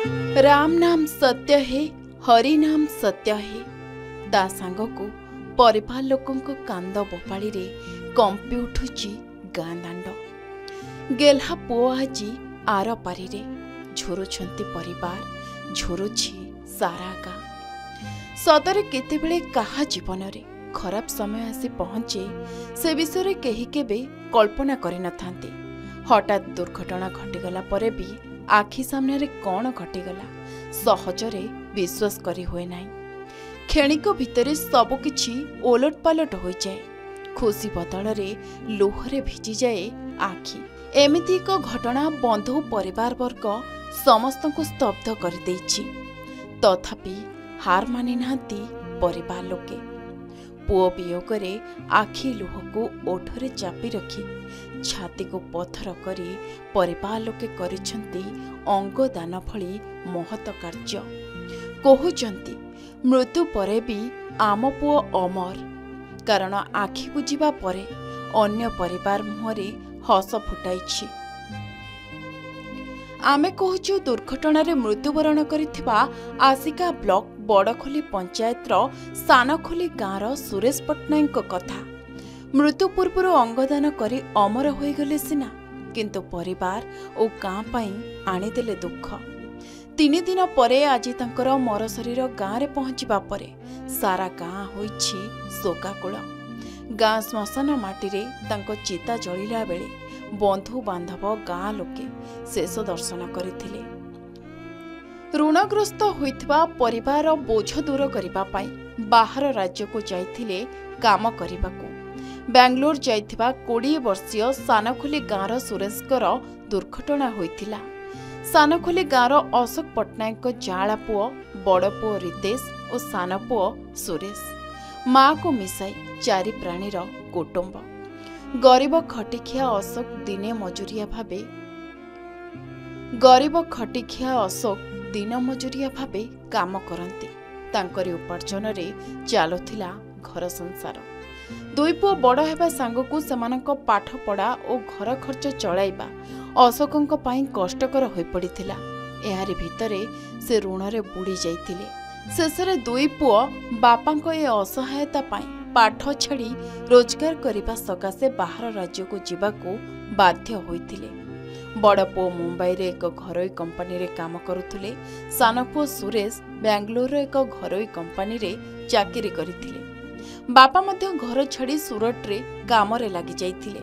राम नाम सत्य है, हरि नाम सत्य है। ता सांग को परिवार लोकों को कांद बोपाड़ी रे कंपी उठुची गाँ दांड। गेल्हा पुओ आजी आर पारी रे झोरुछंती परिवार, झोरुछि सारा गाँ। सदरे केतेबेले काहा जीवन रे खराब समय आसी पहुंचे से विषय केही केबे कल्पना करि नथांती। हठात दुर्घटना घटिगला परे भी आखि सामने रे कौन घटिगला सहजरे विश्वास करी हुए नाही। क्षणिक भितरे सबकिछि ओलट पालट हो जाए। खुशी बदल रे लोहरे भिजी जाए आखि। एमिति एक घटना बंधु परिवार वर्ग समस्त को स्तब्ध कर देछि। तथापि हार मानि नांती परिवार लोके। पुओ वियोगरे आखि लुह को ओठरे चापी रखी छाती को पत्थर करी परिवार लोके करिछंती अंगदान भली महत कार्य। कहउचंती मृत्यु परे भी आम पुओ अमर, कारण आखि बुझिबा परे अन्य परिवार मुहरे हस फुटाइछि। आमे कहूछु दुर्घटनारे मृत्युवरण करिथिबा आसिका ब्लॉक बड़खोली पंचायतर सानखोली गाँवर सुरेश पट्टनायक कथा। मृत्यु पूर्व अंगदान करी अमर हो गले सिना, किंतु परिवार और गाँ पाई आनीदेले दुख। 3 दिन परे आज तांकर मर शरीर गाँव रे पहुंचीबा परे सारा गाँ होइछि शोकाकुल। गाँ श्मशान माटीरे तांको चिता जलिला बेले बंधु बांधव गाँ लोके शेष दर्शन करथिले। ऋणग्रस्त होइथिबा परिवार बोझ दूर करिबा पाई बाहर राज्य को जाइथिले काम करिबाकू। बेंगलोर जाइथिबा 20 वर्षीय सानखोली गाँवर सुरेशकर दुर्घटना होइथिला। सानखोली गाँवर अशोक पट्टनायक जाला पुओ, बड़ पुओ रितेश और सान पुओ सुरेश। माँ को मिसाई 4 प्राणीर कुटुंब। गरीब खटिखिया अशोक दिने मजुरिया भावे काम करती। तांकरी उपार्जन रे चालुथिला घर संसार। 2 पुओ बड़ हेबा सांगकू सेमानक पाठ पढ़ा और घर खर्च चलाइबा अशोकंक पाई कष्टकर होई पड़िथिला। एहारी भितरे से ऋण रे बुड़ी जाइथिले। शेषरे 2 पुओ बापांक ए असहायता पाई पाठ छाड़ी रोजगार करने सकाशे बाहर राज्य को जीवाकू बाध्य होइथिले। बड़ पुओ मुंबई रे एक घरोई कंपनी रे काम करुथुले। सान पुओ सुरेश बेंगलोर एक घरोई कंपनी रे चाकरी करिथिले। बापा मध्य घर छाड़ी सूरत रे काम रे लागि जाइथिले।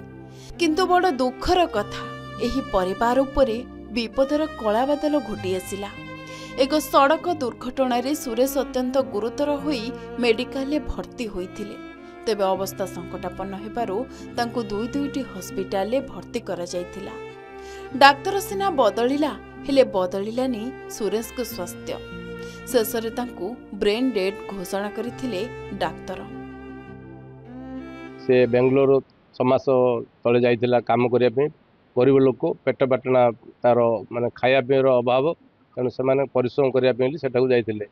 किंतु बड़ दुखर कथा, एही परिवार उपरे विपदर कला बादल घोटी आसिला। एक सड़क दुर्घटना रे सुरेश अत्यंत गुरुतर होई मेडिकल रे भर्ती होइथिले। तेबे अवस्था संकटापन्न हेबारु तांकु 2-2टी हॉस्पिटल रे भर्ती करा जाइथिला। डाक्तर सिना बदलिला, हेले बदलिलानी सुरेश को स्वास्थ्य। शेषरे तांकु ब्रेन डेड घोषणा करिथिले डाक्तर। से बेंगलोर समास तले जाइथिला काम करिया पे। गरीब लोक पेट पाटना तार माने खाया पे अभाव, तेणु से परिश्रम करने सेटा जाइए।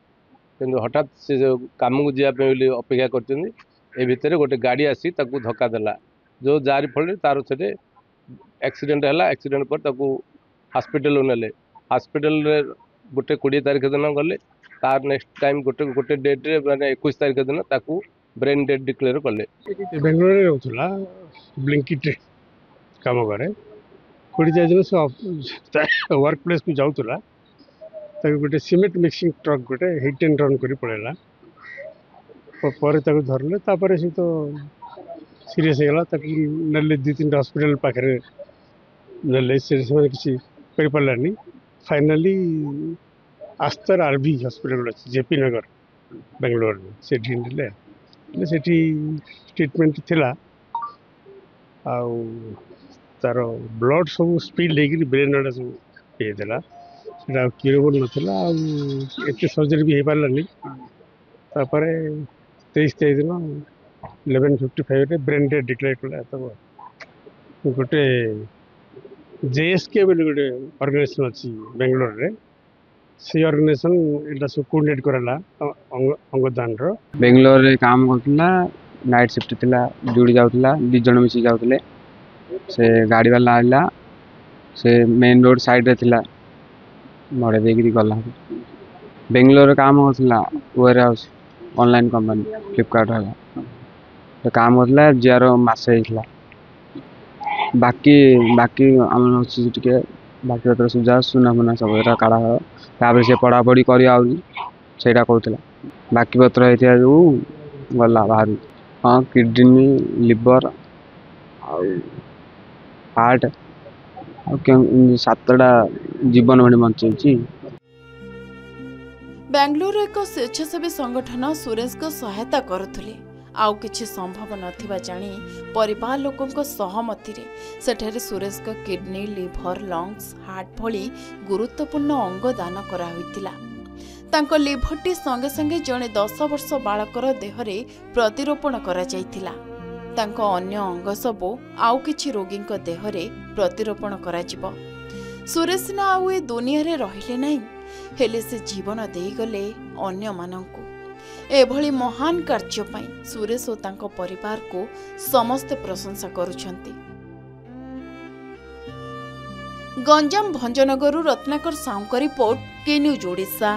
किंतु हठात से काम को जावाई अपेक्षा कर भितर गोटे गाड़ी आसी ताकू धक्का देला, जो जार फल तार से एक्सीडेंट है। एक्सीडेंट पर ताकू हॉस्पिटल नेले। हॉस्पिटल रे गोटे 20 तारीख दिन गले। तार नेक्स्ट टाइम गोटे डेट रे माने 21 तारीख दिन ताकू ब्रेन डेड डिक्लेयर कले। बेंगलोर रे रहउथला, ब्लिंकिट काम करे। 20 दिन से वर्क प्लेस को जाउतला। गोटे सीमेंट मिक्सिंग ट्रक गोटे हिट एंड रन कर पड़ेगा। पर धरले तापर से तो सीरीयस होगा। नेले 2-3 हॉस्पिटल पाखे नेले से किसी कर पारानी। फाइनाली आस्तर आरबी हॉस्पिटल जेपी नगर बेंगलोर में से ट्रीटमेंट थिला। तार ब्लड सब स्पीड लेकिन ब्रेन आड़ा सब ये देला। क्यूरेबल नाला एत सर्जरी भी हो पारानी। 23 दिन 11:55 ब्रेन डेड डिक्लेयर कला। तब गोटे जेएसके बोले गोटे ऑर्गेनाइजेशन अच्छी बेंगलोर रे, से ऑर्गेनाइजेशन एटा सब कोऑर्डिनेट करला अंगदान रो। बेंगलोर रे काम करतला, नाइट शिफ्ट थिला, ड्यूटी जाउतला, 2 जण मिसी जाउतले। से गाड़ी वाला आइला, से मेन रोड साइड रे थिला। मड़े देकरी गला बेंगलोर काम होता warehouse online company Flipkart है तो काम होता जीआर मसे होता बाकी बाकी आम टे बाकी बतर सुझा सुना फुना सब काढ़ा तापर से पढ़ापढ़ी करटा कहला बाकी पत्र होता जो गला बाहर हाँ किडनी लिवर हार्ट सातटा जीवन भाई बंचाई बेंगलुरु एक स्वेच्छासेवी संगठन सुरेश को सहायता करुले आउ किछि संभव नथिबा जानी परिवार लोकंक सहमति रे सेठारे सुरेश को किडनी लिवर लंग्स हार्ट भली गुरुत्वपूर्ण अंग दान करा होइतिला तांको लिभरटी संगे संगे जणे 10 वर्ष बालकर देहरे प्रतिरोपण करा जाइतिला तांको अन्य अंग सबो आउ किछि रोगींक देहरे प्रतिरोपण करा जिवो सुरेश ना आउ ए दुनिया रे रहिले नाही हेले से जीवन देई गले अन्य मानंकु एभली महान कार्य पाई सुरेश और तांको परिवार को समस्त प्रशंसा करुछंती। गंजाम भंजनगरु रत्नाकर साउंका रिपोर्ट के न्यूज ओडिशा।